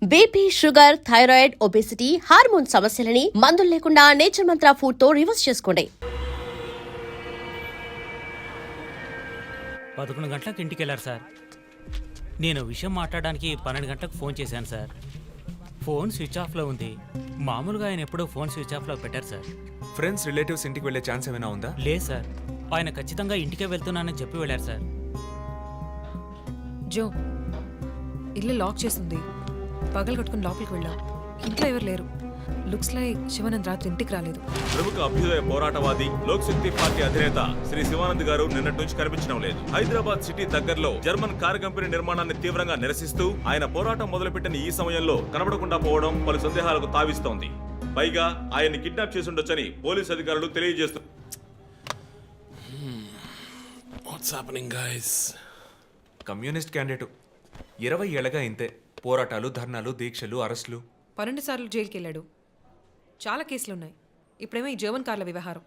BP, sugar, thyroid, obesity, hormone సమస్యలని మందులు లేకుండా నేచర్ మంత్ర ఫుడ్ తో రివర్స్ చేసుకోండి. 11 గంటలకు ఇంటికి వెళ్ళారు సార్. నేను విషయం మాట్లాడడానికి 12 గంటలకు ఫోన్ చేశాను సార్. ఫోన్ స్విచ్ ఆఫ్లో ఉంది. మామూలుగా ఆయన ఎప్పుడూ ఫోన్ స్విచ్ ఆఫ్లో పెట్టారు సార్. ఫ్రెండ్స్, రిలేటివ్స్ ఇంటికి వెళ్ళే ఛాన్స్ ఏమైనా ఉందా? లేదు సార్, ఆయన ఖచ్చితంగా ఇంటికే వెళ్తున్నానని చెప్పి వెళ్ళారు సార్. జో, ఇల్లు లాక్ చేసింది. పగలు కట్టుకుని లోపలికి వెళ్ళాం. ఇంట్లో ఎవరు లేరు. లుక్స్ లైక్ శివానంద్ రాత్రి ఇంటికి రాలేదు. ప్రముఖ అభ్యుదయ పోరాటవాది లోక్ శక్తి పార్టీ అధినేత శ్రీ శివానంద్ గారు నిన్నటి నుంచి కనిపించడం లేదు. హైదరాబాద్ సిటీ దగ్గరలో జర్మన్ కారు కంపెనీ నిర్మాణాన్ని తీవ్రంగా నిరసిస్తూ ఆయన పోరాటం మొదలుపెట్టిన ఈ సమయంలో కనబడకుండా పోవడం పలు సందేహాలకు తావిస్తోంది. పైగా ఆయన్ని కిడ్నాప్ చేసి ఉండొచ్చని పోలీసు అధికారులు తెలియజేస్తున్నారు. కమ్యూనిస్ట్ క్యాండిడేట్ 20 ఏళ్లగా ఇంతే. పోరాటాలు, ధర్నాలు, దీక్షలు, అరెస్టులు. 12 సార్లు జైలుకి వెళ్ళాడు. చాలా కేసులున్నాయి. ఇప్పుడేమో ఈ జర్మన్ కార్ల వ్యవహారం.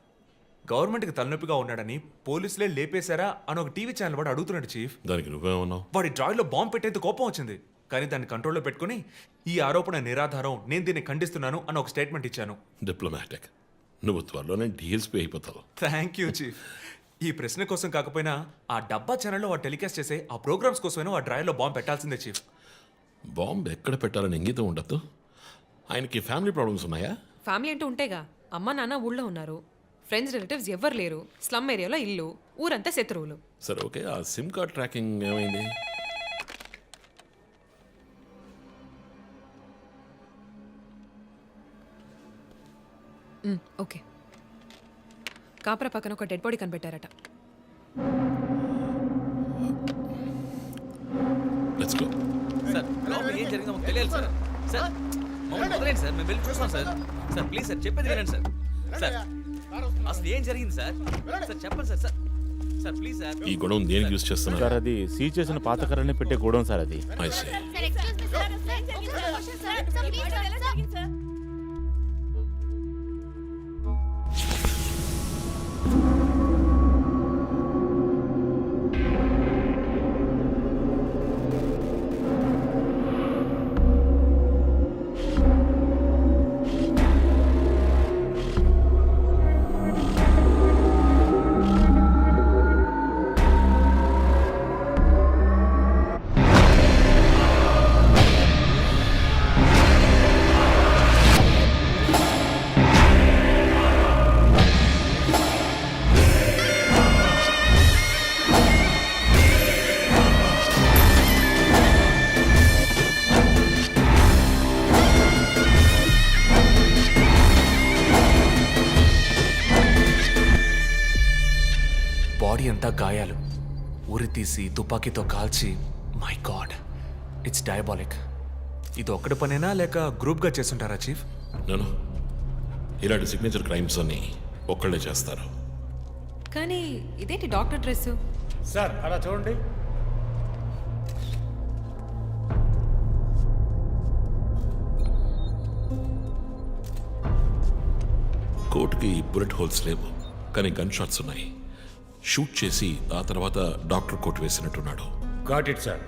గవర్నమెంట్కి తలనొప్పిగా ఉన్నాడని పోలీసులే లేపేశారా అని ఒక టీవీ ఛానల్ వాడు అడుగుతున్నాడు చీఫ్. దానికి నువ్వేమన్నావు? వాడి డ్రాయిలో బాంబు పెట్టేందుకు కోపం వచ్చింది, కానీ దాన్ని కంట్రోల్లో పెట్టుకుని ఈ ఆరోపణ నిరాధారం, నేను దీన్ని ఖండిస్తున్నాను అని ఒక స్టేట్మెంట్ ఇచ్చాను. డిప్లొమాటిక్. నువ్వు త్వరలోనే డీఎల్స్పీ అయిపోతావు. Thank you chief. ఈ ప్రశ్న కోసం కాకపోయినా ఆ డబ్బా ఛానల్లో వాడు టెలికాస్ట్ చేసే ఆ ప్రోగ్రామ్స్ కోసమైనా ఆ డ్రాయిలో బాంబు పెట్టాల్సిందే చీఫ్. బాంబు ఎక్కడ పెట్టాలని ఇంగితం ఉండద్దు. ఆయనకి ఫ్యామిలీ ప్రాబ్లమ్స్ ఉన్నాయా? ఫ్యామిలీ అంటూ ఉంటేగా. అమ్మ నాన్న ఊళ్ళో ఉన్నారు. ఫ్రెండ్స్, రిలేటివ్స్ ఎవ్వరు లేరు. స్లమ్ ఏరియాలో ఇల్లు, ఊరంతా శత్రువులు. సరే, ఓకే. ఆ సిమ్ కార్డ్ ట్రాకింగ్ ఏమైంది? ఓకే. కాపర పక్కన ఒక డెడ్ బాడీ కనిపెట్టారట. Let's go. సార్, లోపల ఏం జరిగిందో మాకు తెలియాలి సార్. సార్, మమ్మల్ని వదిలేండి సార్, మేము వెళ్ళి చూస్తాం సార్. సార్ ప్లీజ్ సార్, చెప్పేది వినండి సార్. సార్ అసలు ఏం జరిగింది సార్? సార్ చెప్పండి sir. Sir sir please sir. ఈ గొడవ దేనికి యూజ్ చేస్తున్నారు? సార్, అది సీజ్ చేసిన పాత కర్రని పెట్టే గోడౌన్ సార్. అది I see. బాడీ అంతా గాయాలు, ఉరి తీసి తుపాకీతో కాల్చి. My God, it's diabolic. ఇది ఒక్కడి పనేనా లేక గ్రూప్గా చేస్తుంటారా చీఫ్? నేను ఇలాంటి సిగ్నేచర్ క్రైమ్స్ అన్ని ఒక్కళ్ళే చేస్తారు. కానీ ఇదేంటి డాక్టర్ డ్రెస్? సార్ అలా చూడండి. కోట్కి బుల్లెట్ హోల్స్ లేవు, కానీ గన్ షాట్స్ ఉన్నాయి. షూట్ చేసి ఆ తర్వాత డాక్టర్ కోట్ వేసినట్టున్నాడు. Got it sir.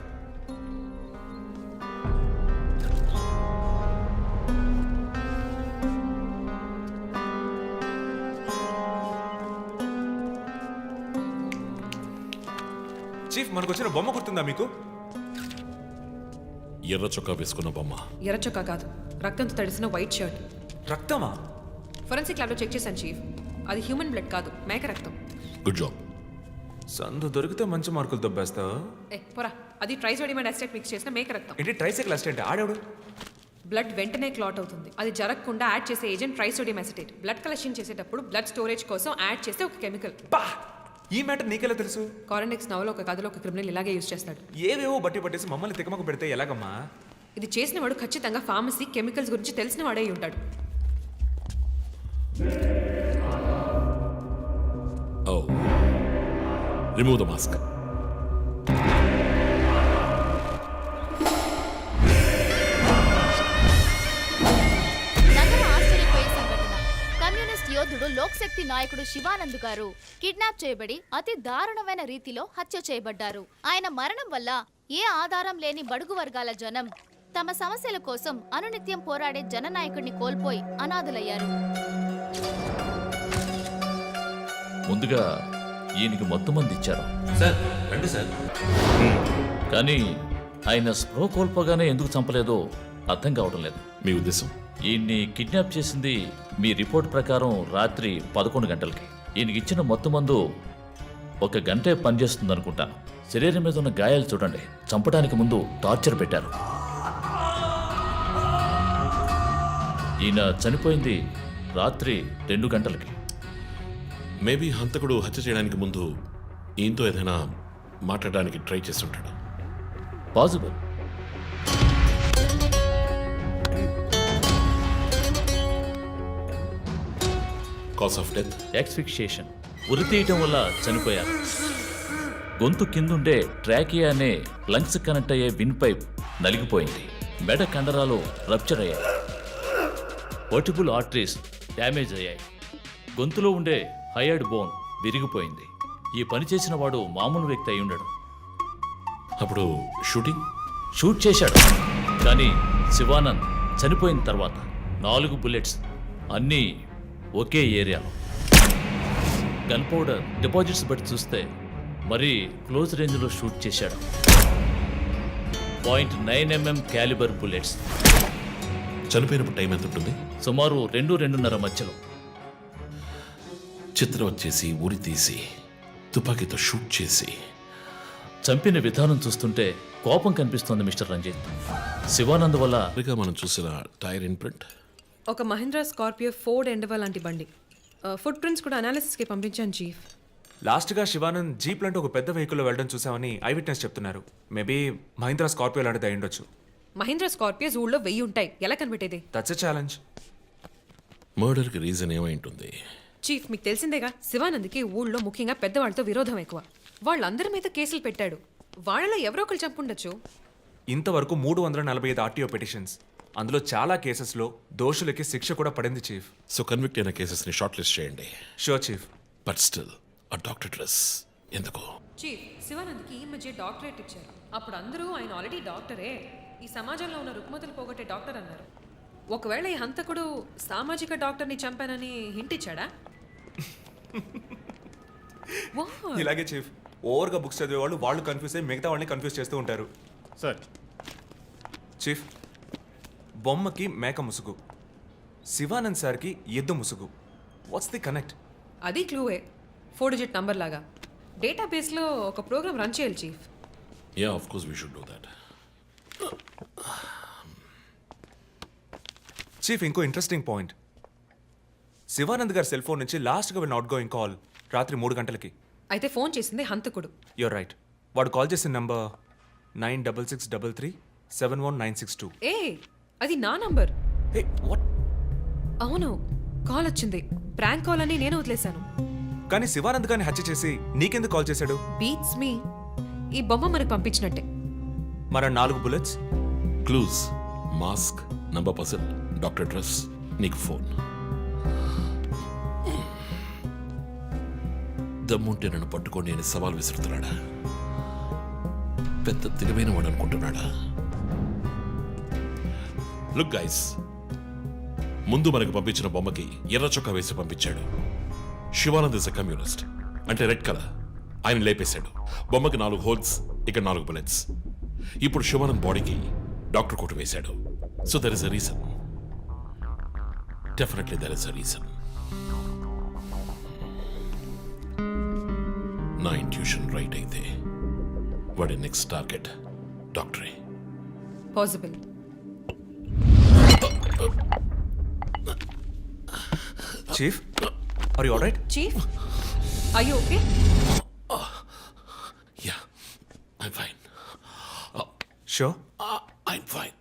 చీఫ్, మనకు వచ్చిన బొమ్మ గుర్తుందా మీకు? ఎర్ర చొక్కా వేసుకున్న బొమ్మ. ఎర్ర చొక్కా కాదు, రక్తంతో తడిసిన వైట్ షర్ట్. రక్తమా? ఫోరెన్సిక్ ల్యాబ్లో చెక్ చేశాను చీఫ్. అది హ్యూమన్ బ్లడ్ కాదు, మేక రక్తం. Good job. సందు దొరికితే మంచి మార్కులు దొబ్బేస్తావు. పోరా, అది ట్రైసోడియం అండ్ అసిటేట్ మిక్స్ చేసిన మేక రక్తం. ఏంటి ట్రైసైకిల్ అసిస్టెంట్? ఆడేవాడు. బ్లడ్ వెంటనే క్లాట్ అవుతుంది. అది జరగకుండా యాడ్ చేసే agent trisodium acetate. Blood collection చేసేటప్పుడు బ్లడ్ స్టోరేజ్ కోసం యాడ్ చేసే ఒక కెమికల్. ఈ మ్యాటర్ నీకెలా తెలుసు? కారెండెక్స్ నవలో ఒక కథలో ఒక క్రిమినల్ ఇలాగే యూజ్ చేస్తాడు. ఏవేవో బట్టి పట్టేసి మమ్మల్ని తికమక పెడితే ఎలాగమ్మా? ఇది చేసిన వాడు ఖచ్చితంగా ఫార్మసీ, కెమికల్స్ గురించి తెలిసిన వాడే ఉంటాడు. ఓ, రిమూవ్ ద మాస్క్. యోధుడు లోక్ శక్తి నాయకుడు శివానంద్ గారు కిడ్నాప్ చేయబడి అతి దారుణమైన రీతిలో హత్య చేయబడ్డారు. ఆయన మరణం వల్ల ఏ ఆధారం లేని బడుగు వర్గాల జనం తమ సమస్యల కోసం అనునిత్యం పోరాడే జననాయకుడిని కోల్పోయి అనాథులయ్యారు. ముందుగా ఈయనకి మొత్తం మంది ఇచ్చారు, సార్ రండి సార్. కానీ ఆయన స్పృహ కోల్పోగానే ఎందుకు చంపలేదో అర్థం కావడం లేదు. మీ ఉద్దేశం? ఈయన్ని కిడ్నాప్ చేసింది మీ రిపోర్ట్ ప్రకారం రాత్రి 11 గంటలకి. ఈయనకి ఇచ్చిన మొత్తం మందు 1 గంటే పనిచేస్తుంది అనుకుంటాను. శరీరం మీద ఉన్న గాయాలు చూడండి, చంపడానికి ముందు టార్చర్ పెట్టారు. ఈయన చనిపోయింది రాత్రి 2 గంటలకి. మేబీ హంతకుడు హత్య చేయడానికి ముందు ఈయనతో ఏదైనా మాట్లాడడానికి ట్రై చేసి ఉంటాడు. Possible. Cause of death? Asphyxiation, ఉరి తీయటం వల్ల చనిపోయారు. గొంతు కిందుండే ట్రాకియా అనే లంగ్స్ కనెక్ట్ అయ్యే విన్ పైప్ నలిగిపోయింది. మెడ కండరాలు రప్చర్ అయ్యాయి. వర్టిబుల్ ఆర్టరీస్ డ్యామేజ్ అయ్యాయి. గొంతులో ఉండే హయర్డ్ బోన్ విరిగిపోయింది. ఈ పని చేసిన వాడు మామూలు వ్యక్తి అయి ఉండడు. అప్పుడు షూటింగ్? షూట్ చేశాడు, కానీ శివానంద్ చనిపోయిన తర్వాత 4 బుల్లెట్స్ అన్నీ ఒకే ఏరియాలో. గన్ పౌడర్ డిపాజిట్స్ బట్టి చూస్తే మరీ క్లోజ్ రేంజ్లో షూట్ చేశాడు. 0.9 mm క్యాలిబర్ బుల్లెట్స్. చనిపోయినప్పుడు టైం ఎంత ఉంటుంది? సుమారు 2-2:30 మధ్యలో. చిత్రం వచ్చేసి ఉరి తీసి తుపాకీతో షూట్ చేసి చంపిన విధానం చూస్తుంటే కోపం కనిపిస్తోంది మిస్టర్ రంజిత్. శివానంద్ వల్ల సరిగా మనం చూసిన టైర్ ఇన్ప్రింట్, ఒక మహీంద్రా స్కార్పియో ఫోర్డ్ ఎండవా లాంటి బండి. ఫుట్ ప్రింట్స్ కూడా అనాలిసిస్కి పంపించాను చీఫ్. లాస్ట్గా శివానంద్ జీప్ లాంటి ఒక పెద్ద వెహికల్లో వెళ్ళడం చూసామని ఐ విట్నెస్ చెప్తున్నారు. మేబీ మహీంద్రా స్కార్పియో లాంటిది అయి ఉండొచ్చు. మహీంద్రా స్కార్పియోస్ ఊళ్ళో 1000 ఉంటాయి, ఎలా కనిపెట్టేది? That's a challenge. మర్డర్కి రీజన్ ఏమై ఉంటుంది? చీఫ్, మీకు తెలిసిందేగా, శివానంద్కి ఊళ్ళో ముఖ్యంగా పెద్దవాళ్ళతో విరోధం ఎక్కువ. వాళ్ళందరి మీద కేసులు పెట్టాడు. వాళ్ళలో ఎవరో ఒకరు చంపుండొచ్చు. ఇంతవరకు 345 ఆర్టీఓ పిటిషన్స్, అందులో చాలా కేసెస్లో దోషులకి శిక్ష కూడా పడింది చీఫ్. సో కన్విక్ట్ అయిన కేసెస్ని షార్ట్ లిస్ట్ చేయండి. Sure chief. బట్ స్టిల్ ఆ డాక్టర్ డ్రెస్ ఎందుకు? చీఫ్, శివానంద్కి ఈ మధ్య డాక్టరేట్ ఇచ్చారు. అప్పుడు అందరూ ఆయన ఆల్రెడీ డాక్టరే, ఈ సమాజంలో ఉన్న రుగ్మతలు పోగొట్టే డాక్టర్ అన్నారు. ఒకవేళ ఈ హంతకుడు సామాజిక డాక్టర్ని చంపానని హింట్ ఇచ్చాడా? What? ఇలాగే చీఫ్, ఓవర్గా బుక్స్ చదివే వాళ్ళు కన్ఫ్యూజ్ అయ్యి మిగతా వాళ్ళని కన్ఫ్యూజ్ చేస్తూ ఉంటారు. సార్ చీఫ్, బొమ్మకి మేక ముసుగు, శివానంద్ సార్కి ఎద్దు ముసుగు. What's the connect? అది క్లూవే, 4 డిజిట్ నంబర్ లాగా. డేటాబేస్లో ఒక ప్రోగ్రామ్ రన్ చేయాలి chief. Yeah, of course we should do that. Chief, ఇంకో ఇంట్రెస్టింగ్ పాయింట్. శివానంద్ గారి సెల్ ఫోన్ నుంచి లాస్ట్గా వెళ్ళిన అవుట్ గోయింగ్ కాల్ రాత్రి 3 గంటలకి. అయితే ఫోన్ చేసింది హంతకుడు. You're right. వాడు కాల్ చేసిన నంబర్ 9663371962. ఏ, అది నా నంబర్. Hey what? అవును, కాల్ వచ్చింది. ప్రాంక్ కాల్ అని నేను వదిలేశాను. కానీ శివానంద్ గారిని హత్య చేసి నీకెందుకు కాల్ చేశాడు? బీట్స్ మీ, ఈ బొమ్మ మనకు పంపించినట్టే. మన 4 bullets, clues, mask, number person, doctor dress, నీకు ఫోన్. దమ్ముంటే నన్ను పట్టుకోండి అని సవాల్ విసురుతున్నాడా? పెద్ద తెలివైన వాడు అనుకుంటున్నాడా? లుక్ గైస్, ముందు మనకు పంపించిన బొమ్మకి ఎర్ర చొక్కా వేసి పంపించాడు. శివానంద్ ఇస్ అ కమ్యూనిస్ట్, అంటే రెడ్ కలర్. ఆయన లేపేశాడు. బొమ్మకి 4 హోల్స్, ఇక్కడ 4 బుల్లెట్స్. ఇప్పుడు శివానంద్ బాడీకి డాక్టర్ కోట్ వేశాడు. So there is a reason. Definitely there is a reason. నా ఇంట్యూషన్ రైట్ అయితే వాడి నెక్స్ట్ టార్గెట్ డాక్టరే. Possible. Chief, are you alright? Chief, are you okay? Ya, I'm fine. Sure. I'm fine.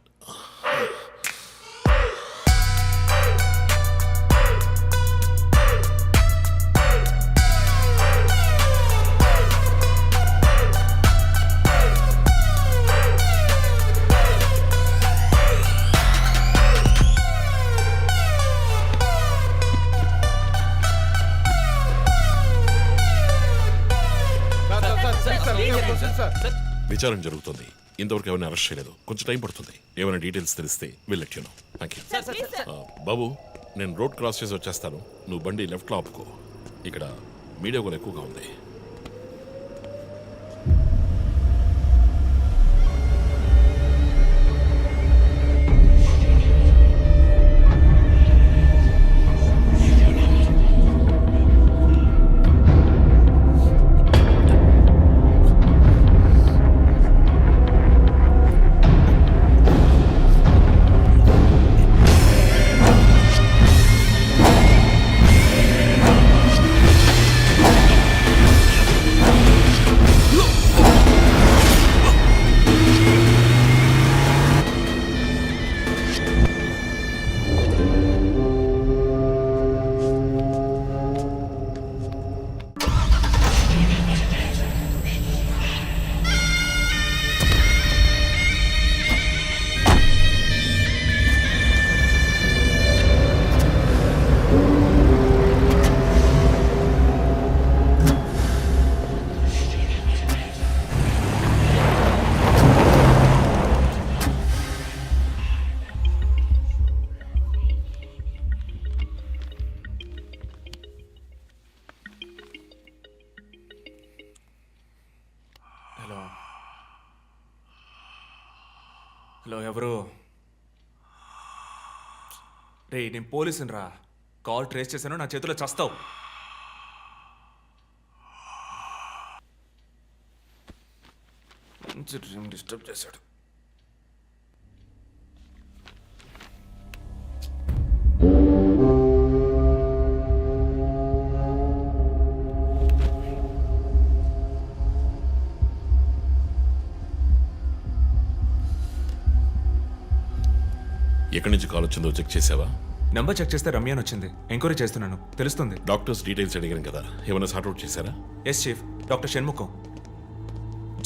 విచారణ జరుగుతుంది. ఇంతవరకు ఎవరిని arrest చేయలేదు. కొంచెం టైం పడుతుంది. ఏమైనా డీటెయిల్స్ తెలిస్తే will let you know. Thank you. బాబు, నేను రోడ్ క్రాస్ చేసి వచ్చేస్తాను. నువ్వు బండి లెఫ్ట్లో ఆపుకో. ఇక్కడ మీడియా కూడా ఎక్కువగా ఉంది. హలో, ఎవరు? రే, నేను పోలీసుని రా. కాల్ ట్రేస్ చేశాను, నా చేతిలో చస్తావు. మంచి డ్రీమ్ డిస్టర్బ్ చేశాడు. ఎక్కడి నుంచి కాల్ వచ్చిందో చెక్ చేసావా? నెంబర్ చెక్ చేస్తే రమ్య అని వచ్చింది. ఎంక్వైరీ చేస్తున్నాను, తెలుస్తుంది. డాక్టర్స్ డీటెయిల్స్ అడిగాను కదా, ఏమైనా సార్ట్అవుట్ చేశారా? Yes chief, doctor Shanmukham.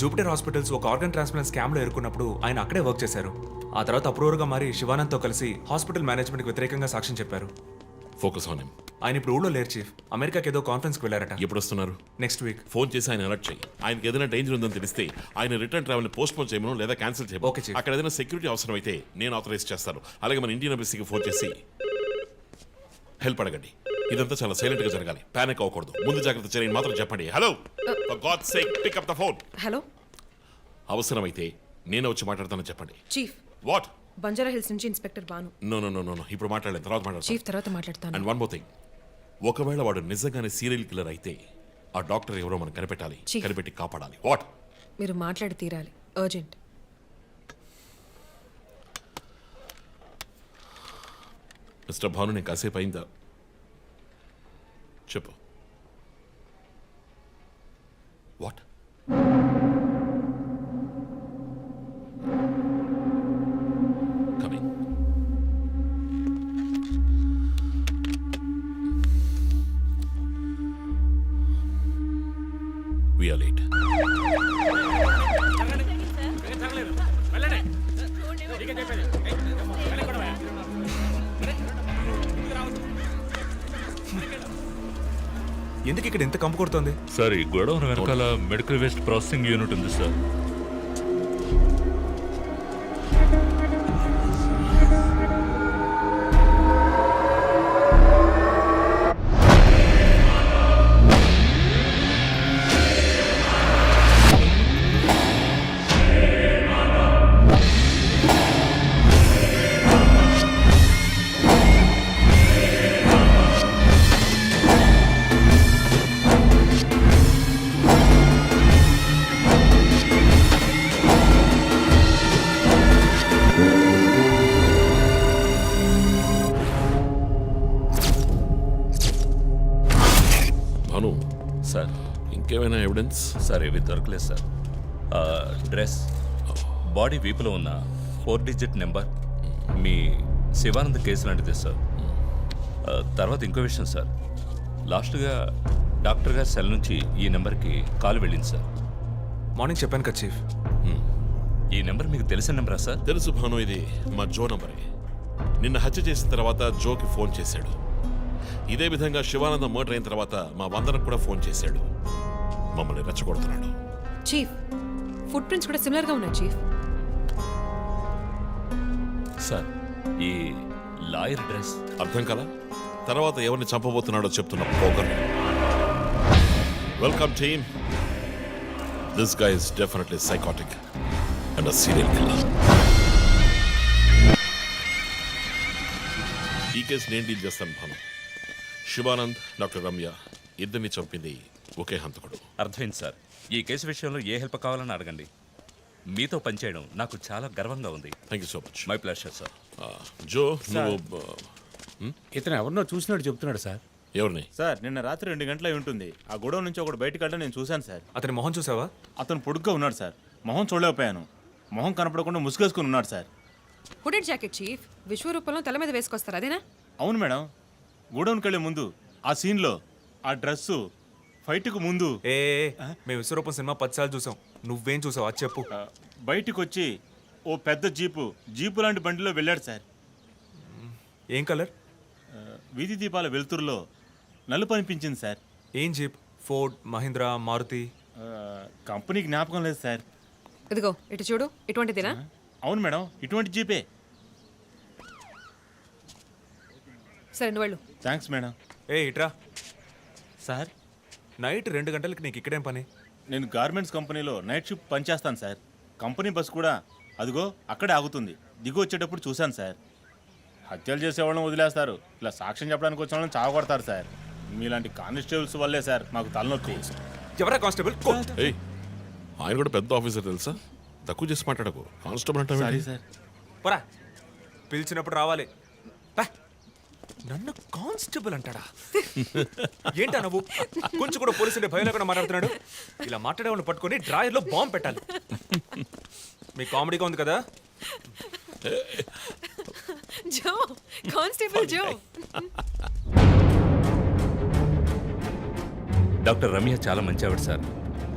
Jupiter hospitals ఒక ఆర్గన్ ట్రాన్స్ప్లాంట్ స్కామ్లో ఎరుకున్నప్పుడు ఆయన అక్కడే వర్క్ చేశారు. ఆ తర్వాత అప్రూవర్గా మారి శివానంద్తో కలిసి హాస్పిటల్ మేనేజ్మెంట్కి వ్యతిరేకంగా సాక్ష్యం చెప్పారు. Focus on him. ఆయన ఇప్పుడు ఊళ్ళో లేరు చీఫ్. అమెరికాకి ఏదో కాన్ఫరెన్స్కి వెళ్ళారట. ఎప్పుడు వస్తున్నారు? Next week. ఫోన్ చేసి ఆయన అలర్ట్ చేయి. ఆయనకి ఏదైనా డేంజర్ ఉందని తెలిస్తే ఆయన రిటర్న్ ట్రావెల్ పోస్ట్ పోన్ చేయమను లేదా క్యాన్సిల్ చేయమను. Okay chief. అక్కడ ఏదైనా సెక్యూరిటీ అవసరం అయితే నేను ఆథరైజ్ చేస్తాను. అలాగే మన ఇండియన్ ఎంబసీకి ఫోన్ చేసి హెల్ప్ అడగండి. ఇదంతా చాలా సైలెంట్ గా జరగాలి. పానిక్ అవ్వకూడదు. ముందు జాగ్రత్త చర్యని మాత్రం చెప్పండి. Hello, for God's sake pick up the phone. Hello, అవసరమైతే నేను వచ్చి మాట్లాడతానని చెప్పండి. చీఫ్. వాట్? బంజారా హిల్స్ నుంచి inspector Bhanu. No no no no no, ఇప్పుడు మాట్లాడలేదు, తర్వాత మాట్లాడతాను. చీఫ్ తర్వాత మాట్లాడతాను. అండ్ వన్ మోర్ థింగ్, ఒకవేళ వాడు నిజంగానే సీరియల్ కిల్లర్ అయితే ఆ డాక్టర్ ఎవరో మనం కనిపెట్టాలి. Chief. కనిపెట్టి కాపాడాలి. వాట్? మీరు మాట్లాడి తీరాలి, అర్జెంట్. మిస్టర్ భాను, నేను కాసేపు అయిందా? చెప్పు. What? Coming. We are late. ఎందుకు ఇక్కడ ఎంత కంపు కొడుతోంది? సార్, ఈ గొడవ వెనకాల మెడికల్ వేస్ట్ ప్రాసెసింగ్ యూనిట్ ఉంది సార్. భాను, సార్ ఇంకేమైనా ఎవిడెన్స్? సార్, ఏవి దొరకలేదు సార్. డ్రెస్, బాడీ వీపులో ఉన్న 4 డిజిట్ నెంబర్ మీ శివానంద్ కేసు లాంటిదే సార్. తర్వాత ఇంకో విషయం సార్, లాస్ట్గా డాక్టర్ గారి సెల్ నుంచి ఈ నెంబర్కి కాల్ వెళ్ళింది సార్. మార్నింగ్ చెప్పాను కదా చీఫ్. ఈ నెంబర్ మీకు తెలిసిన నెంబరా సార్? తెలుసు భాను, ఇది మా జో నంబరే. నిన్న హత్య చేసిన తర్వాత జోకి ఫోన్ చేశాడు. ఇదే విధంగా శివానందం మర్డర్ అయిన తర్వాత మా వందనకు కూడా ఫోన్ చేశాడు. మమ్మల్ని రెచ్చగొడుతున్నాడు. చీఫ్, ఫుట్ ప్రింట్స్ కూడా సిమిలర్ గా ఉన్నాయి చీఫ్. సార్ ఈ లాయర్ డ్రెస్ అర్థం కదా? తర్వాత ఎవరిని చంపబోతున్నాడో చెప్తున్న poker. Welcome team. This guy is definitely psychotic and a serial killer. ఈ కేసు నేను డీల్ చేస్తాను భాను. శివానంద్, డాక్టర్ రమ్య ఇద్దరిని చంపింది ఒకే హంతకుడు. అర్థమైంది సార్. ఈ కేసు విషయంలో ఏ హెల్ప్ కావాలని అడగండి. మీతో పనిచేయడం నాకు చాలా గర్వంగా ఉంది. Thank you so much. My pleasure sir. Jo, నువ్వు ఇతను ఎవరినో చూసినట్టు చెప్తున్నాడు సార్. ఎవరిని? సార్ నిన్న రాత్రి 2 గంటలై ఉంటుంది. ఆ గొడవ నుంచి ఒకడు బయటకు వెళ్ళడం నేను చూశాను సార్. అతని మొహం చూసావా? అతను పొడుగ్గా ఉన్నాడు సార్. మొహం చూడలేకపోయాను. మొహం కనపడకుండా ముసుగేసుకుని ఉన్నాడు సార్. హుడెడ్ జాకెట్ చీఫ్, విశ్వరూపంలో తల మీద వేసుకొస్తారు అదేనా? అవును మేడం. గోడౌన్కి వెళ్ళే ముందు ఆ సీన్లో ఆ డ్రెస్సు ఫైట్కు ముందు ఏ మేము విశ్వరూపం సినిమా 10 సార్లు చూసాం. నువ్వేం చూసావు అది చెప్పు. బయటికి వచ్చి ఓ పెద్ద జీపు లాంటి బండిలో వెళ్ళాడు సార్. ఏం కలర్? వీధి దీపాల వెలుతురులో నలుపు అనిపించింది సార్. ఏం jeep? Ford, Mahindra, Maruti? Company జ్ఞాపకం లేదు సార్. ఇదిగో ఇటు చూడు, ఇటువంటిదేనా? అవును మేడం, ఇటువంటి జీపే. సరే నువ్వు వెళ్ళు. Thanks madam. ఇట్రా. సార్ నైట్ 2 గంటలకి నీకు ఇక్కడేం పని? నేను గార్మెంట్స్ కంపెనీలో నైట్ షిఫ్ట్ పనిచేస్తాను సార్. కంపెనీ బస్ కూడా అదిగో అక్కడే ఆగుతుంది. దిగు వచ్చేటప్పుడు చూశాను సార్. హత్యలు చేసేవాళ్ళని వదిలేస్తారు, ఇలా సాక్ష్యం చెప్పడానికి వచ్చిన వాళ్ళని చావగొడతారు సార్. మీలాంటి కానిస్టేబుల్స్ వల్లే సార్ మాకు తలనొప్పి. ఎవరా కానిస్టేబుల్? ఏయ్, ఆయన కూడా పెద్ద ఆఫీసర్ తెలుసా? తక్కువ చేసి మాట్లాడకు. కానిస్టేబుల్ సారీ అంటే సార్. పోరా, పిలిచినప్పుడు రావాలి. పా. నన్ను కానిస్టేబుల్ అంటాడా? ఏంటా నువ్వు? కొంచెం కూడా పోలీసుంటే భయం లేకుండా మాట్లాడుతున్నాడు. ఇలా మాట్లాడేవాళ్ళని పట్టుకొని డ్రాయర్లో బాంబు పెట్టాలి. మీ కామెడీగా ఉంది కదా? జో, కానిస్టేబుల్ జో. డాక్టర్ రమ్య చాలా మంచి ఆవిడ సార్.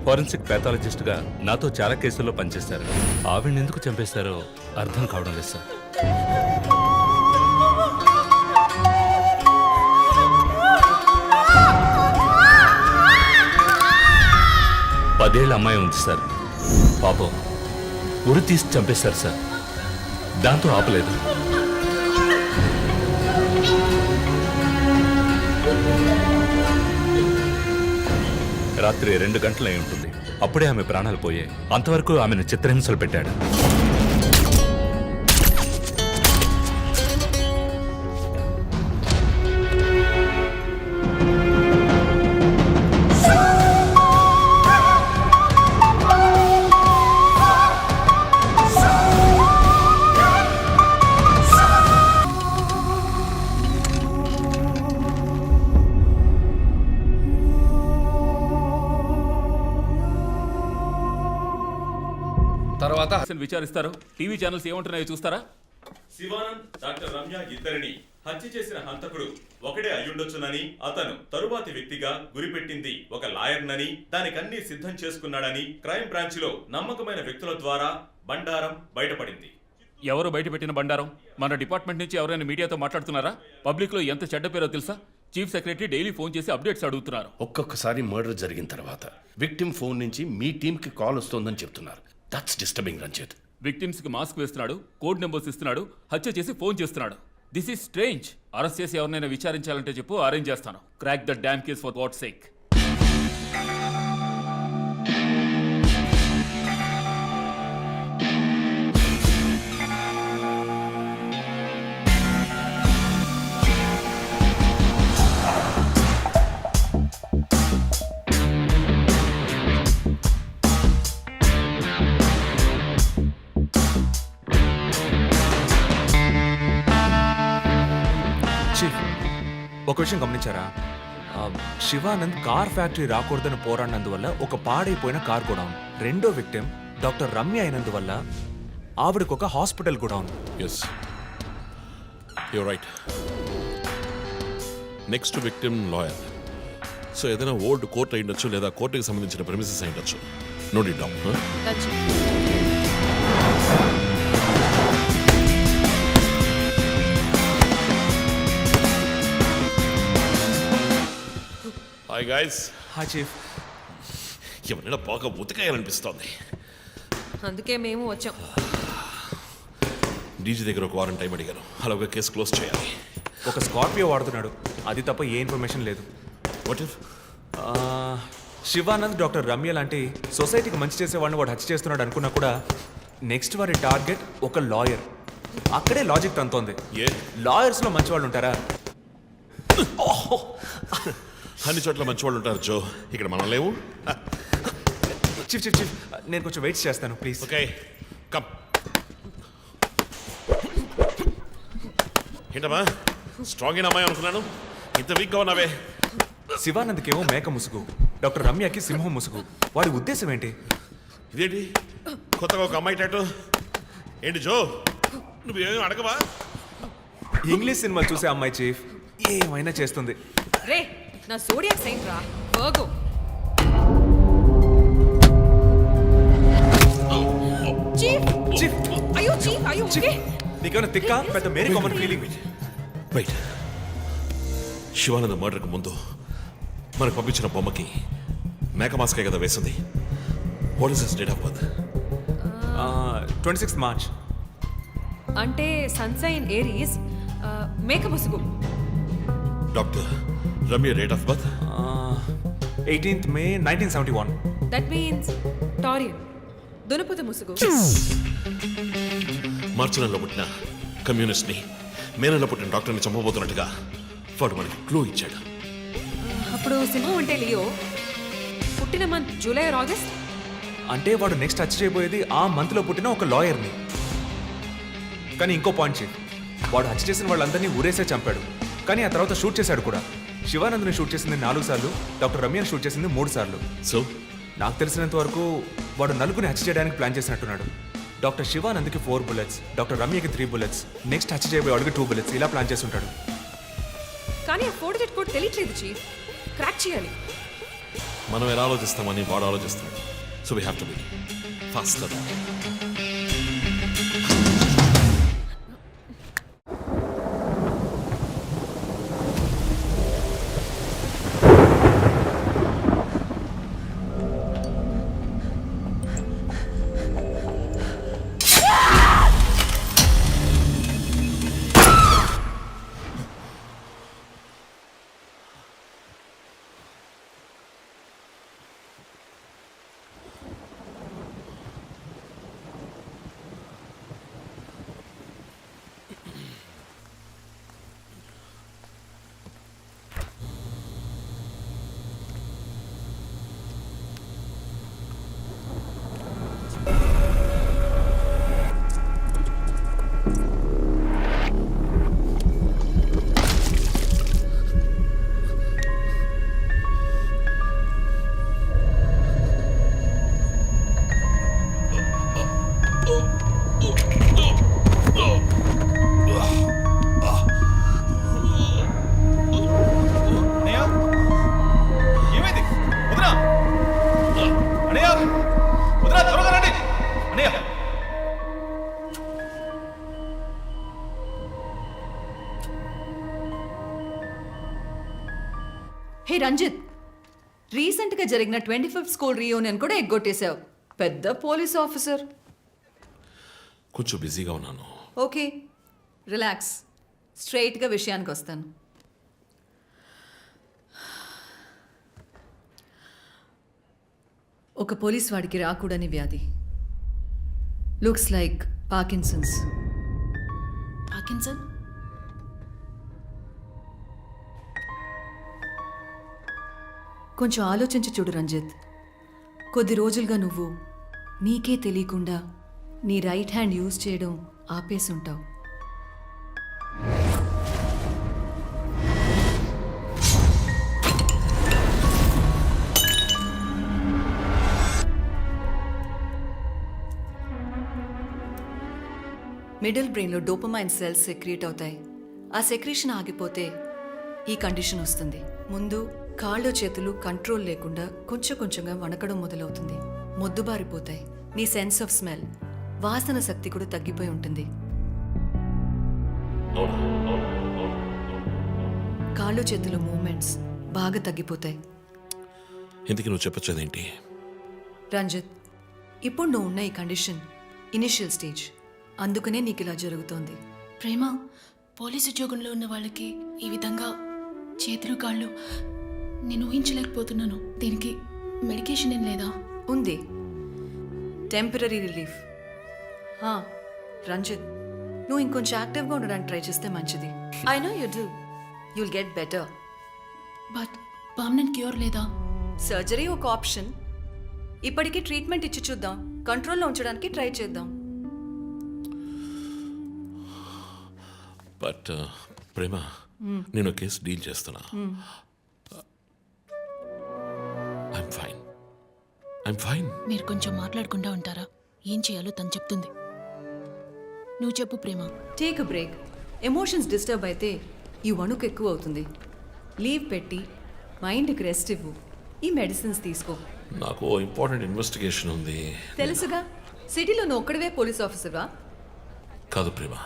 ఫోరెన్సిక్ ప్యాథాలజిస్ట్గా నాతో చాలా కేసుల్లో పనిచేశారు. ఆవిడని ఎందుకు చంపేశారో అర్థం కావడం లేదు సార్. పదేళ్ళ అమ్మాయి ఉంది సార్. పాపం ఉరి తీసి చంపేశారు సార్. దాంతో ఆపలేదు. రాత్రి 2 గంటలై ఉంటుంది. అప్పుడే ఆమె ప్రాణాలు పోయాయి. అంతవరకు ఆమెను చిత్రహింసలు పెట్టాడు. తర్వాత విచారిస్తారు. టీవీ ఛానల్స్ ఏమంటున్నాయో చూస్తారా? శివానంద్, డాక్టర్ రమ్య ఇద్దరిని హత్య చేసిన హంతకుడు ఒకడే అయ్యుండొచ్చునని, అతను తరువాతి వ్యక్తిగా గురిపెట్టింది ఒక లాయర్నని, దానికన్నీ సిద్ధం చేసుకున్నాడని క్రైమ్ బ్రాంచ్ లో నమ్మకమైన వ్యక్తుల ద్వారా బండారం బయటపడింది. ఎవరు బయటపెట్టిన బండారం? మన డిపార్ట్మెంట్ నుంచి ఎవరైనా మీడియాతో మాట్లాడుతున్నారా? పబ్లిక్ లో ఎంత చెడ్డ పేరో తెలుసా? చీఫ్ సెక్రటరీ డైలీ ఫోన్ చేసి అప్డేట్స్ అడుగుతున్నారు. ఒక్కొక్కసారి మర్డర్ జరిగిన తర్వాత విక్టిమ్ ఫోన్ నుంచి మీ టీంకి కాల్ వస్తోందని చెప్తున్నారు. That's disturbing Ranjit. విక్టిమ్స్ కి మాస్క్ వేస్తున్నాడు, కోడ్ నెంబర్స్ ఇస్తున్నాడు, హత్య చేసి ఫోన్ చేస్తున్నాడు. This is strange. అరెస్ట్ చేసి ఎవరినైనా విచారించాలంటే చెప్పు, అరేంజ్ చేస్తాను. Crack the damn case for what sake. ఒక విషయం గమనించారా? శివానంద్ కార్ ఫ్యాక్టరీ రాకూడదని పోరాడినందువల్ల ఒక పాడైపోయిన కార్ గోడౌన్, రెండో విక్టిమ్ డాక్టర్ రమ్య అయినందువల్ల ఆవిడకు ఒక hospital godown. Yes, you right. Next victim lawyer. So ఏదైనా ఓల్డ్ కోర్ట్ అయి ఉండొచ్చు, లేదా కోర్టుకి సంబంధించిన ప్రెమిసెస్ అయి ఉండొచ్చు. Note it down. Hi guys. Hi chief. ఎవరైనా బాగా ఉతకాయాలనిపిస్తోంది. అందుకే మేము వచ్చాం. డీజీ దగ్గర ఒక వారం టైం అడిగాను. అలాగే కేసు క్లోజ్ చేయాలి. ఒక స్కార్పియో వాడుతున్నాడు, అది తప్ప ఏ ఇన్ఫర్మేషన్ లేదు. What if Shivanand doctor Ramya లాంటి సొసైటీకి మంచి చేసేవాడిని వాడు హత్య చేస్తున్నాడు అనుకున్నా కూడా నెక్స్ట్ వారి టార్గెట్ ఒక లాయర్. అక్కడే లాజిక్ తంతోంది. లాయర్స్లో మంచి వాళ్ళు ఉంటారా? అన్ని చోట్ల మంచి వాళ్ళు ఉంటారు జో, ఇక్కడ మనం లేవు. చీఫ్ చీఫ్ చీఫ్ నేను కొంచెం వెయిట్ చేస్తాను ప్లీజ్. Okay come. ఏంటమ్మా స్ట్రాంగ్ అయిన అమ్మాయి అనుకున్నాను, ఇంత వీక్గా ఉన్నావే. శివానంద్కేమో మేక ముసుగు, డాక్టర్ రమ్యకి సింహం ముసుగు. వాడి ఉద్దేశం ఏంటి? ఇదేంటి కొత్తగా ఒక అమ్మాయి టాటూ ఏంటి జో, నువ్వేమీ అడగవా? ఇంగ్లీష్ సినిమా చూసే అమ్మాయి చీఫ్, ఏమైనా చేస్తుంది. రే నా సోడియాక్ సైన్ రా వర్గో. చీఫ్ చీఫ్ అయ్యో చీఫ్ అయ్యో ఓకే. నీకేమైనా తిక్క పెద్ద మేరీ కామన్ ఫీలింగ్. రైట్, శివానంద మర్డర్కి ముందు మనకు పంపించిన బొమ్మకి మేక మాస్కే కదా వేసింది. What is his date of birth? 26 March. అంటే సన్సైన్ ఏరీస్ మేక ముసుగు. Doctor Ramya date of birth? 18th May 1971. That means Taurean దునుపుత ముసుగు. మార్చి నెలలో పుట్టిన కమ్యూనిస్ట్ని మే నెలలో పుట్టిన డాక్టర్ని చంపబోతున్నట్టుగా వాడు మనకి క్లూ ఇచ్చాడు. అప్పుడు సింహం అంటే లియో, పుట్టిన మంత్ జూలై ఆర్ ఆగస్ట్. అంటే వాడు నెక్స్ట్ హత్య చేయబోయేది ఆ మంత్లో పుట్టిన ఒక లాయర్ని. కానీ ఇంకో పాయింట్ చీఫ్, వాడు హత్య చేసిన వాళ్ళందరినీ ఊరేసే చంపాడు, కానీ ఆ తర్వాత షూట్ చేశాడు కూడా. శివానంద్ని షూట్ చేసింది 4 సార్లు, డాక్టర్ రమ్యని షూట్ చేసింది 3 సార్లు. సో నాకు తెలిసినంత వరకు వాడు నలుగుని హత్య చేయడానికి ప్లాన్ చేసినట్టున్నాడు. డాక్టర్ శివానంద్కి 4 bullets, డాక్టర్ రమ్యకి 3 bullets, నెక్స్ట్ హత్య చేయబోయేవాడికి 2 bullets, ఇలా ప్లాన్ చేసి ఉంటాడు. కానీ ఆ 4 digit కోడ్ తెలియట్లేదు చీఫ్, క్రాక్ చేయాలి. మనం ఎలా ఆలోచిస్తామని వాడు ఆలోచిస్తాడు. So we have to be faster. Hey Ranjith, రీసెంట్గా జరిగిన 25th స్కూల్ రీయూనియన్ కూడా ఎగ్గొట్టేశావు. పెద్ద పోలీస్ ఆఫీసర్. కొంచెం బిజీగా ఉన్నాను. ఓకే రిలాక్స్, స్ట్రైట్గా విషయానికి వస్తాను. ఒక పోలీస్ వాడికి రాకూడని వ్యాధి, లుక్స్ లైక్ పార్కిన్సన్స్. పార్కిన్సన్? కొంచెం ఆలోచించి చూడు రంజిత్. కొద్ది రోజులుగా నువ్వు నీకే తెలియకుండా నీ రైట్ హ్యాండ్ యూజ్ చేయడం ఆపేసి ఉంటావు. మిడిల్ బ్రెయిన్లో డోపమైన్ సెల్స్ సెక్రియేట్ అవుతాయి. ఆ సెక్రీషన్ ఆగిపోతే ఈ కండిషన్ వస్తుంది. ముందు కాళ్ళు చేతులు కంట్రోల్ లేకుండా కొంచెం కొంచెంగా వణకడం మొదలవుతుంది. మొద్దుబారిపోతాయి. నీ సెన్స్ ఆఫ్ స్మెల్, వాసన శక్తి కూడా తగ్గిపోయి ఉంటుంది. కాళ్ళు చేతులు మూమెంట్స్ బాగా తగ్గిపోతాయి. ఎందుకు నువ్వు చెప్పొచ్చేదేంటి? రంజిత్, ఇప్పుడు నువ్వు ఉన్న ఈ కండిషన్ ఇనిషియల్ స్టేజ్. అందుకనే నీకు ఇలా జరుగుతోంది. ప్రేమ, పోలీస్ ఉద్యోగంలో ఉన్న వాళ్ళకి ఈ విధంగా చేతులు కాళ్ళు నేను ఊహించలేకపోతున్నాను. దీనికి మెడికేషన్ ఏం లేదా? ఉంది, టెంపరీ రిలీఫ్. రంజిత్, నువ్వు ఇంకొంచెం యాక్టివ్గా ఉండడానికి ట్రై చేస్తే మంచిది. I know you do. You'll get better. But permanent cure లేదా? సర్జరీ ఒక ఆప్షన్. ఇప్పటికీ ట్రీట్మెంట్ ఇచ్చి చూద్దాం, కంట్రోల్లో ఉంచడానికి ట్రై చేద్దాం. బట్ ప్రేమ, నేను కేసు డీల్ చేస్తున్నా. I'm fine. I'm fine. మీరు కొంచెం మాట్లాడకుండా ఉంటారా? ఏం చేయాలో తను చెప్తుంది. నువ్వు చెప్పు Prema. Take a break. Emotions disturb అయితే ఈ వణుకు ఎక్కువ అవుతుంది. లీవ్ పెట్టి మైండ్కి రెస్ట్ ఇవ్వు. ఈ మెడిసిన్స్ తీసుకో. నాకు ఇంపార్టెంట్ ఇన్వెస్టిగేషన్ ఉంది. తెలుసుగా, సిటీలో నువ్వు ఒక్కడివే పోలీస్ ఆఫీసర్వా? కాదు ప్రేమ,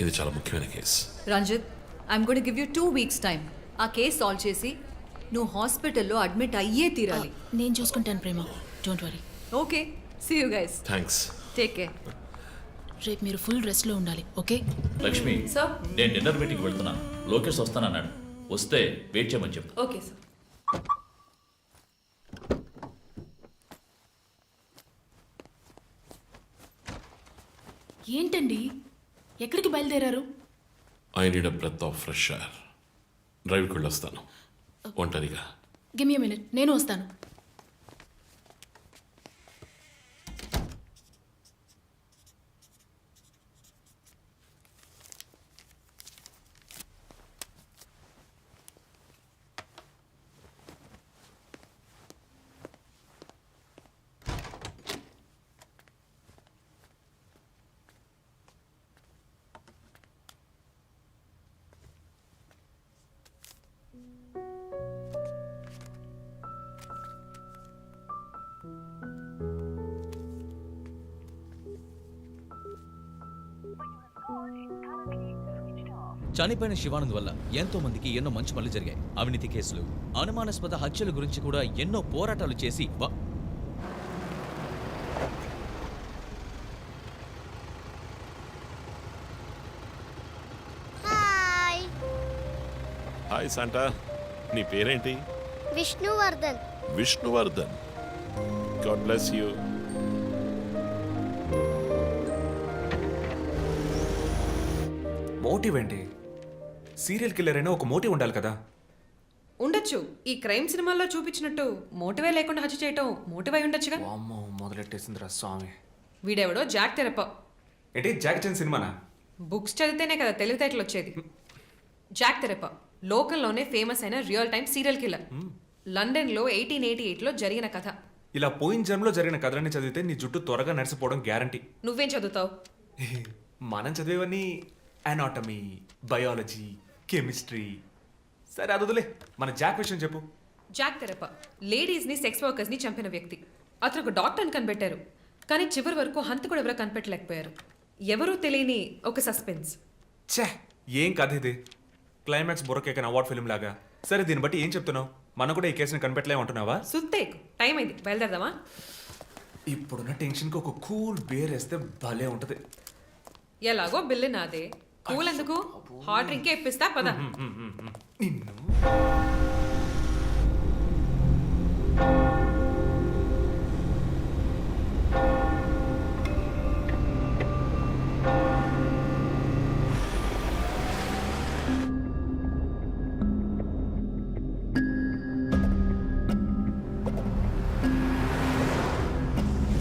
ఇది చాలా ముఖ్యమైన case. Ranjith, I'm going to give you 2 weeks time. ఆ కేసు సాల్వ్ చేసి నువ్వు హాస్పిటల్లో అడ్మిట్ అయ్యే తీరాలి. నేను చూసుకుంటాను Prema, don't worry. Okay, see you guys. Thanks. Take care. రేపు మీరు ఫుల్ రెస్ట్లో ఉండాలి, ఓకే? లక్ష్మి, సార్. నేను డిన్నర్ మీటింగ్ వెళ్తున్నాను. లోకేష్ వస్తానన్నాడు. వస్తే వెయిట్ చేయమని చెప్పు. Okay sir. ఏంటండి, ఎక్కడికి బయలుదేరారు? I need a breath of fresh air. డ్రైవ్కి వెళ్ళొస్తాను ఒంటరిగా. గివ్ మీ మినిట్, నేను వస్తాను. చనిపోయిన శివానంద్ వల్ల ఎంతో మందికి ఎన్నో మంచి పనులు జరిగాయి. అవినీతి కేసులు, అనుమానాస్పద హత్యల గురించి కూడా ఎన్నో పోరాటాలు చేసి హాయ్ శాంటా, నీ పేరేంటి? Vishnuvardhan. Vishnuvardhan. God bless you. Motive ఏంటి? సీరియల్ కిల్లర్ అయినా ఒక మోటివ్ ఉండాలి కదా. ఉండొచ్చు. ఈ క్రైమ్ సినిమాల్లో చూపించినట్టు మోటివే లేకుండా హత్య చేయటం మోటివ్ అయి ఉండొచ్చుగా. అమ్మో, మొదలెట్టేసిందిరా స్వామి. వీడెవడో జాక్ తెరప. ఏంటి, జాక్ చాన్ సినిమానా? బుక్స్ చదివితేనే కదా తెలివితేటలు వచ్చేది. జాక్ తెరప లోకల్లోనే ఫేమస్ అయిన రియల్ టైమ్ సీరియల్ కిల్లర్. లండన్లో 1888లో జరిగిన కథ. ఇలా పోయిన జన్మలో జరిగిన కథలన్నీ చదివితే నీ జుట్టు త్వరగా నడిచిపోవడం గ్యారంటీ. నువ్వేం చదువుతావు? మనం చదివేవన్నీ అనాటమీ, బయాలజీ, కెమిస్ట్రీ. సరే అదులే, మన జాక్ విషయం చెప్పు. జాక్ తెరప లేడీస్ని, సెక్స్ వర్కర్స్ని చంపిన వ్యక్తి. అతను ఒక డాక్టర్ని కనిపెట్టారు, కానీ చివరి వరకు హంతకుడు ఎవరో కనిపెట్టలేకపోయారు. ఎవరూ తెలియని ఒక సస్పెన్స్. ఛే, ఏం కథ ఇది? క్లైమాక్స్ బుర్రకేకన్ అవార్డ్ ఫిల్మ్ లాగా. సరే, దీన్ని బట్టి ఏం చెప్తున్నావు? మనం కూడా ఈ కేసుని కనిపెట్టలేమంటున్నావా? సుత్తేకు, టైం అయింది, బయలుదేరదామా? ఇప్పుడున్న టెన్షన్కి ఒక కూల్ బేర్ వేస్తే భలే ఉంటది. ఎలాగో బిల్లు నాదే, కూల్ ఎందుకు? హాట్ డ్రింకే ఇప్పిస్తా, పద. నిన్ను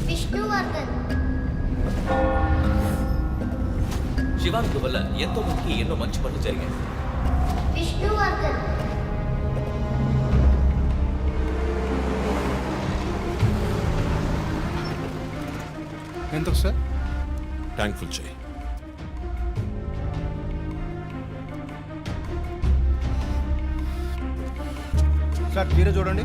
విష్ణువర్ధన్. శివానంద్ వల్ల ఎంతో మందికి ఎన్నో మంచి పనులు జరిగాయి. విష్ణువర్ధన్. ఎంత సార్? ట్యాంక్ ఫుల్ చేయి. సార్ మీరే చూడండి.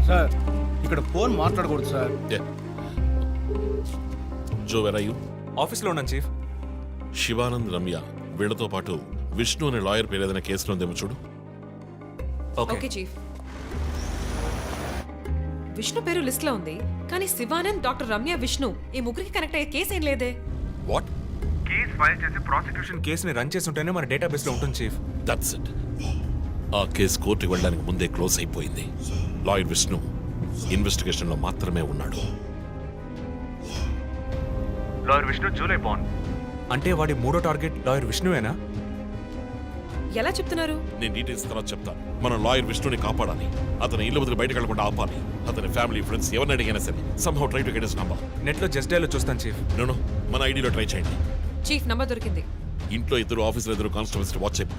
సార్, ఇక్కడ ఫోన్ మాట్లాడకూడదు sir. Jo, where are you? ఆఫీస్లో ఉన్నాను చీఫ్. శివానంద్, రమ్య వీళ్లతో పాటు విష్ణు అనే లాయర్ పేరు ఏదైనా కేసులో ఉందేమో చూడు. Okay chief. విష్ణు పేరు లిస్ట్ లో ఉంది, కానీ శివానంద్, డాక్టర్ రమ్య, విష్ణు ఈ ముగ్గురికి కనెక్ట్ అయ్యే కేసు ఏం లేదే. వాట్? కేసు ఫైల్ చేసి ప్రాసిక్యూషన్ కేసుని రన్ చేసి ఉంటేనే మన డేటాబేస్ లో ఉంటుంది చీఫ్. That's it. ఆ కేసు కోర్టుకి వెళ్ళడానికి ముందే క్లోజ్ అయిపోయింది. లాయర్ విష్ణు ఇన్వెస్టిగేషన్ లో మాత్రమే ఉన్నాడు. లాయర్ విష్ణు జూలై బాండ్ అంటే వాడి మూడో టార్గెట్ లాయర్ విష్ణువేనా? ఎలా చెప్తున్నారు? నేను డీటెయిల్స్ తర్వాత చెప్తాను. మనం లాయర్ విష్ణుని కాపాడాలి. అతని ఇల్లు వదిలి బయటకు వెళ్లకుండా ఆపాలి. అతని ఫ్యామిలీ, ఫ్రెండ్స్ ఎవరిని అడిగినా సరే somehow try to get his number. Net లో జస్ట్ డైలో చూస్తాను చీఫ్. నో మన ఐడిలో ట్రై చేయండి. చీఫ్ నంబర్ దొరికింది. ఇంట్లో ఇద్దరు, ఆఫీసులో ఇద్దరు కానిస్టేబుల్స్ వాచ్ చెప్పు.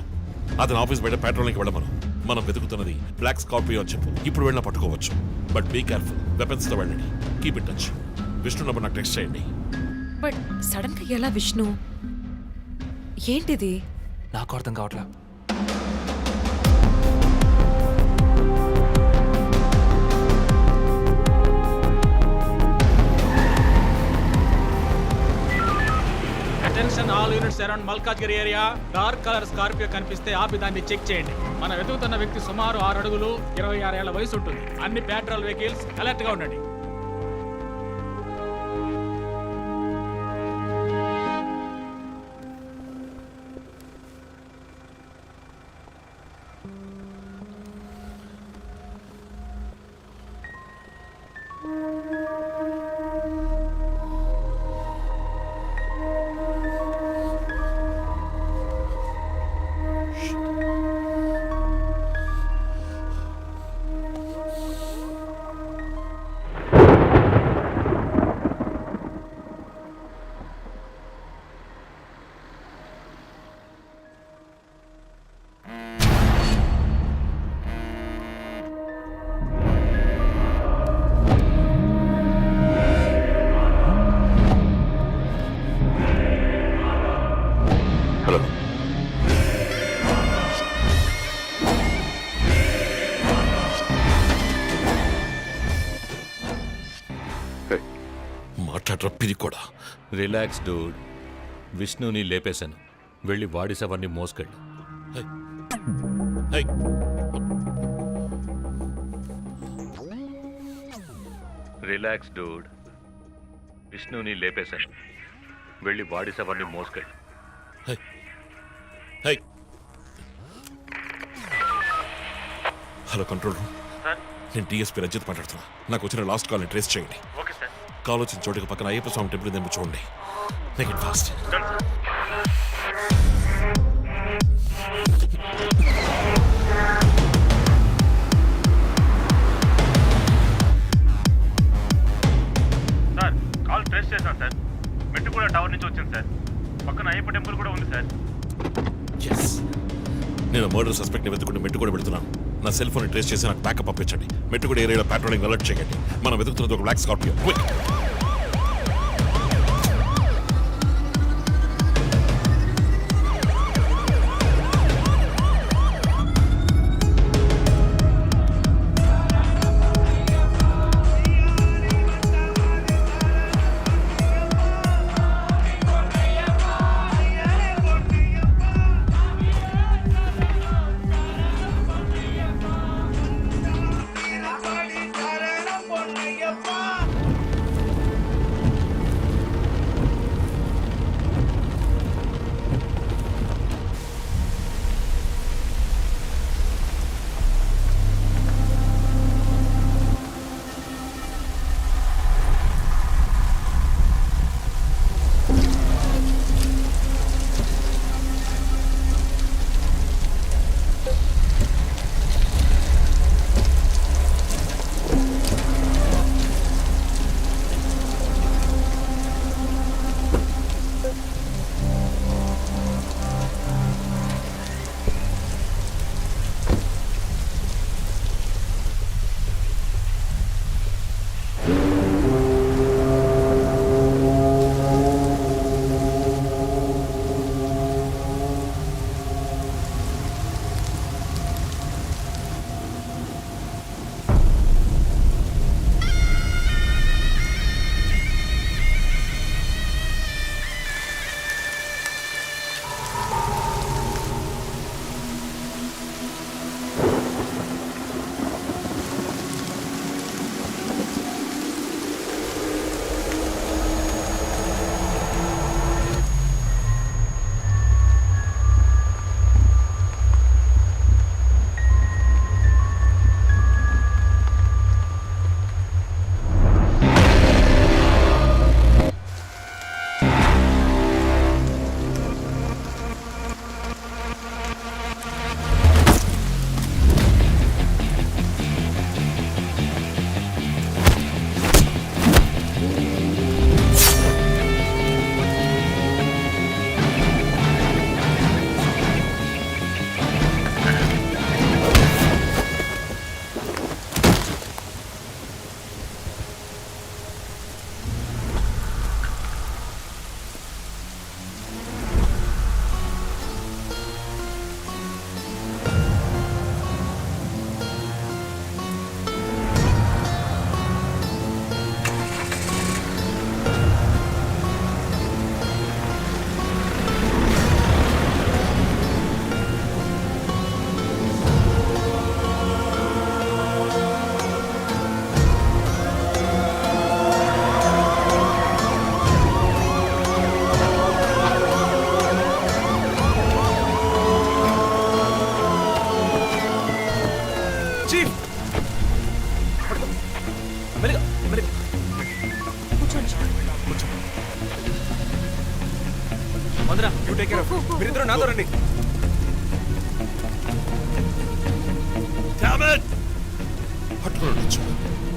అతని ఆఫీస్ బయట పెట్రోలింగ్కి వెళ్ళమను. మనం వెతుకుతున్నది బ్లాక్ స్కార్పియో అని చెప్పు. ఇప్పుడు వెళ్ళినా పట్టుకోవచ్చు. But be careful. వెపన్స్ తో వెళ్ళండి. Keep in touch. Vishnu number నాకు టెక్స్ట్ చేయండి. బట్ సడన్ గా ఎలా విష్ణు? ఏంటిది? నాకు అర్థం కావట్లా. Attention all units around Malkajgiri area. Dark colour Scorpio కనిపిస్తే ఆపి దాన్ని చెక్ చేయండి. మనం వెతుకుతున్న వ్యక్తి సుమారు 6 అడుగులు 26 ఏళ్ల వయసు ఉంటుంది. అన్ని పెట్రోల్ వెహికల్స్ అలర్ట్ గా ఉండండి. మాట్లాడరప్పిది కూడా. Relax dude. విష్ణుని లేపేశాను. వెళ్ళి వాడి శవాన్ని మోసుకెళ్ళు. Relax dude. విష్ణుని లేపేశాను. వెళ్ళి వాడి శవాన్ని మోసుకెళ్ళు. Hello control room. నేను డిఎస్పీ రజిత్ మాట్లాడుతున్నా. నాకు వచ్చిన లాస్ట్ కాల్ని ట్రేస్ చేయండి. కాల్ వచ్చిన చోటుకి పక్కన అయ్యప్ప స్వామి టెంపుల్ ఉందేమో చూడండి. Make it fast. Sir call trace చేశాను సార్. మెట్టుగూడ టవర్ నుంచి వచ్చింది సార్. పక్కన అయ్యప్ప టెంపుల్ కూడా ఉంది సార్. ఎస్, నేను మర్డర్ సస్పెక్ట్ ని వెతుకుంటూ మెట్టు కూడా వెళ్తున్నాను. నా సెల్ ఫోన్ ట్రేస్ చేసి నాకు బ్యాకప్ పంపించండి. మెట్టుగూడ ఏరియాలో పెట్రోలింగ్ అలర్ట్ చేయండి. మనం వెతుకుతున్నది ఒక బ్లాక్ స్కార్పియో. క్విక్.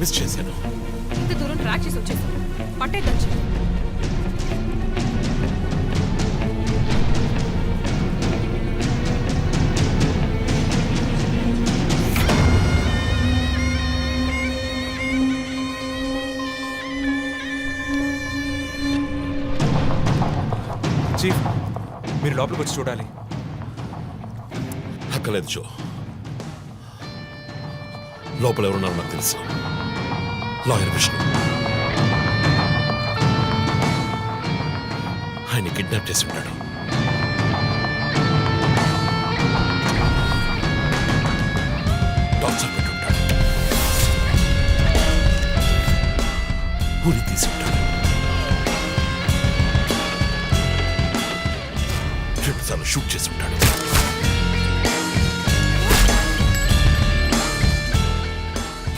మిస్ చేశాను. ఇంత దూరం ట్రాక్ చేసి వచ్చేసాం, పట్టేద్దాం. చీఫ్, మీరు లోపలికి వచ్చి చూడాలి. అక్కలేదు జో. లోపల ఎవరున్నారో నాకు తెలుసు. లాయర్ విష్ణు. ఆయన కిడ్నాప్ చేసి ఉంటాడు. టార్చర్ పెట్టుంటాడు. ఉరి తీసి ఉంటాడు. రెండుసార్లు షూట్ చేసి ఉంటాడు.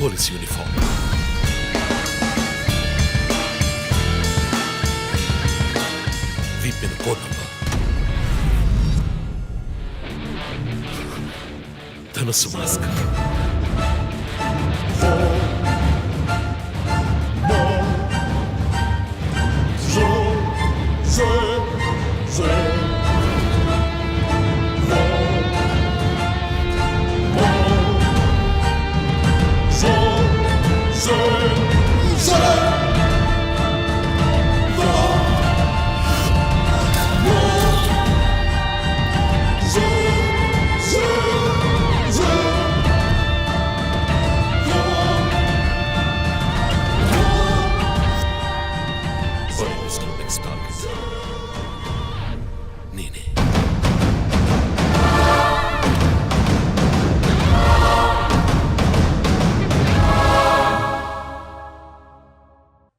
పోలీస్ యూనిఫామ్, వీపిన కోడ్ నంబర్, ధనుసు మాస్క్. నేనే.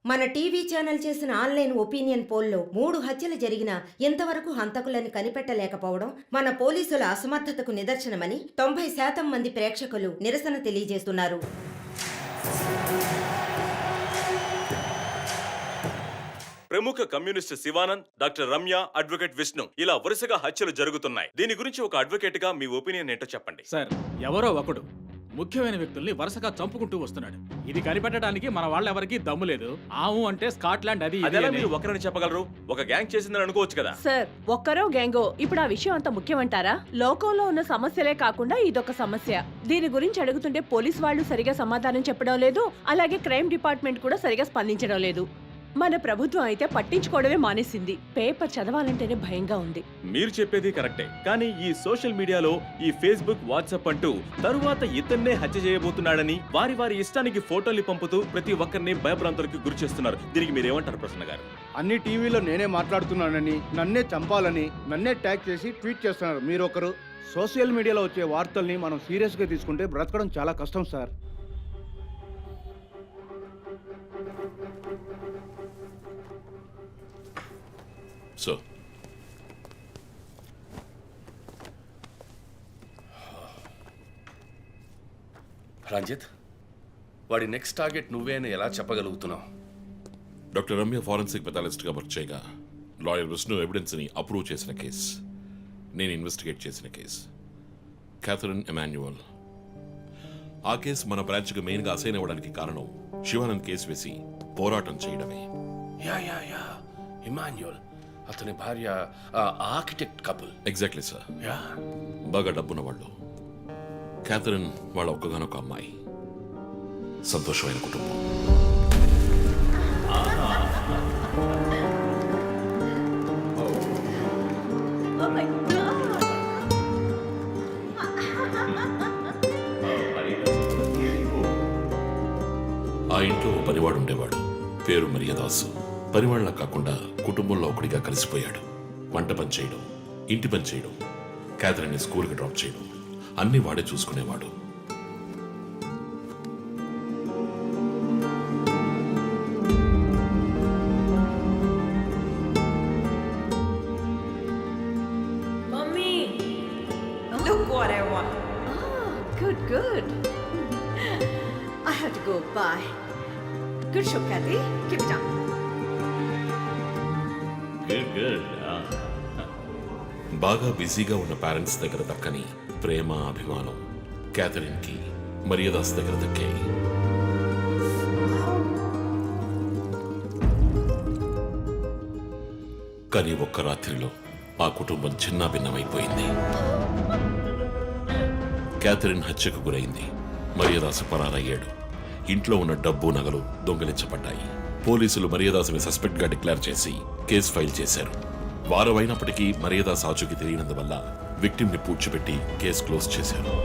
మన టీవీ ఛానల్ చేసిన ఆన్లైన్ ఒపీనియన్ పోల్లో 3 హత్యలు జరిగినా ఇంతవరకు హంతకులను కనిపెట్టలేకపోవడం మన పోలీసుల అసమర్థతకు నిదర్శనమని 90% మంది ప్రేక్షకులు నిరసన తెలియజేస్తున్నారు. ప్రముఖ communist Shivanand, doctor Ramya, advocate Vishnu ఇలా వరుసగా హత్యలు జరుగుతున్నాయి. దీని గురించి ఒక అడ్వకేట్ గా మీ ఒపీనియన్ ఏంటో చెప్పండి. సార్, ఎవరో ఒకడు ముఖ్యమైన వ్యక్తుల్ని వరుసగా చంపుకుంటూ వస్తున్నాడు. ఇది కనిపెట్టడానికి మన వాళ్ళెవరికి దమ్ము లేదు. ఆవు అంటే స్కాట్లాండ్ అది అదెలా మీరు ఒకరిని చెప్పగలరు? ఒక గ్యాంగ్ చేసిందని అనుకోవచ్చు కదా. సార్, ఒక్కరో గ్యాంగో ఇప్పుడు ఆ విషయం అంత ముఖ్యమంటారా? లోకంలో ఉన్న సమస్యలే కాకుండా ఇదొక సమస్య. దీని గురించి అడుగుతుంటే పోలీస్ వాళ్ళు సరిగా సమాధానం చెప్పడం లేదు, అలాగే క్రైమ్ డిపార్ట్మెంట్ కూడా సరిగా స్పందించడం లేదు. మన ప్రభుత్వం అయితే పట్టించుకోవడమే మానేసింది. పేపర్ చదవాలంటేనే భయంగా ఉంది. మీరు చెప్పేది కరెక్టే, కానీ ఈ సోషల్ మీడియాలో ఈ ఫేస్బుక్, వాట్సాప్ అంటూ తరువాత ఇతన్నే హత్య చేయబోతున్నాడని వారి వారి ఇష్టానికి ఫోటోలు పంపుతూ ప్రతి ఒక్కరిని భయభ్రాంతులకు గురి చేస్తున్నారు. దీనికి మీరేమంటారు ప్రసన్న గారు? అన్ని టీవీలో నేనే మాట్లాడుతున్నానని, నన్నే చంపాలని, నన్నే ట్యాగ్ చేసి ట్వీట్ చేస్తున్నారు మీరొకరు. సోషల్ మీడియాలో వచ్చే వార్తల్ని మనం సీరియస్గా తీసుకుంటే బ్రతకడం చాలా కష్టం సార్. సో రంజిత్, వాడి నెక్స్ట్ టార్గెట్ నువ్వే అని ఎలా చెప్పగలుగుతున్నావు? డాక్టర్ రమ్య ఫారెన్సిక్ పెథాలజిస్ట్గా వర్క్ చేయగా లాయర్ విష్ణు ఎవిడెన్స్ని అప్రూవ్ చేసిన కేస్, నేను ఇన్వెస్టిగేట్ చేసిన కేస్, క్యాథరిన్ ఎమాన్యువల్. ఆ కేసు మన బ్రాంచ్కి మెయిన్గా అసైన్ అవ్వడానికి కారణం శివానంద్ కేసు వేసి పోరాటం చేయడమే. యా ఇమాన్యువల్, అతని భార్య ఆర్కిటెక్ట్ కపుల్. Exactly sir. బాగా డబ్బున్న వాళ్ళు. క్యాథరిన్ వాళ్ళ ఒక్కగానొక అమ్మాయి. సంతోషమైన కుటుంబం. ఆ ఇంట్లో పనివాడు ఉండేవాడు, పేరు మరియదాసు. పనివాళ్ళ కాకుండా కుటుంబంలో ఒకటిగా కలిసిపోయాడు. వంట పని చేయడం, ఇంటి పని చేయడం, క్యాథరిన్ని స్కూల్కి డ్రాప్ చేయడం అన్నీ వాడే చూసుకునేవాడు. Mummy, look what I want. Good. I have to go. Bye. Good show, Kathy. Keep it up. బాగా బిజీగా ఉన్న పేరెంట్స్ దగ్గర దక్కని ప్రేమ, అభిమానం క్యాథరిన్కి మరియదాస్ దగ్గర దక్కాయి. కానీ ఒక్క రాత్రిలో ఆ కుటుంబం చిన్నాభిన్నమైపోయింది. క్యాథరిన్ హత్యకు గురైంది. మరియదాసు పరారయ్యాడు. ఇంట్లో ఉన్న డబ్బు నగలు దొంగిలించబడ్డాయి. పోలీసులు మరియదాసుని సస్పెక్ట్ గా డిక్లేర్ చేసి కేసు ఫైల్ చేశారు. వారం అయినప్పటికీ మరియదాసు ఆచూకీ తెలియనందువల్ల విక్టిమ్ ని పూడ్చిపెట్టి కేసు క్లోజ్ చేశారు.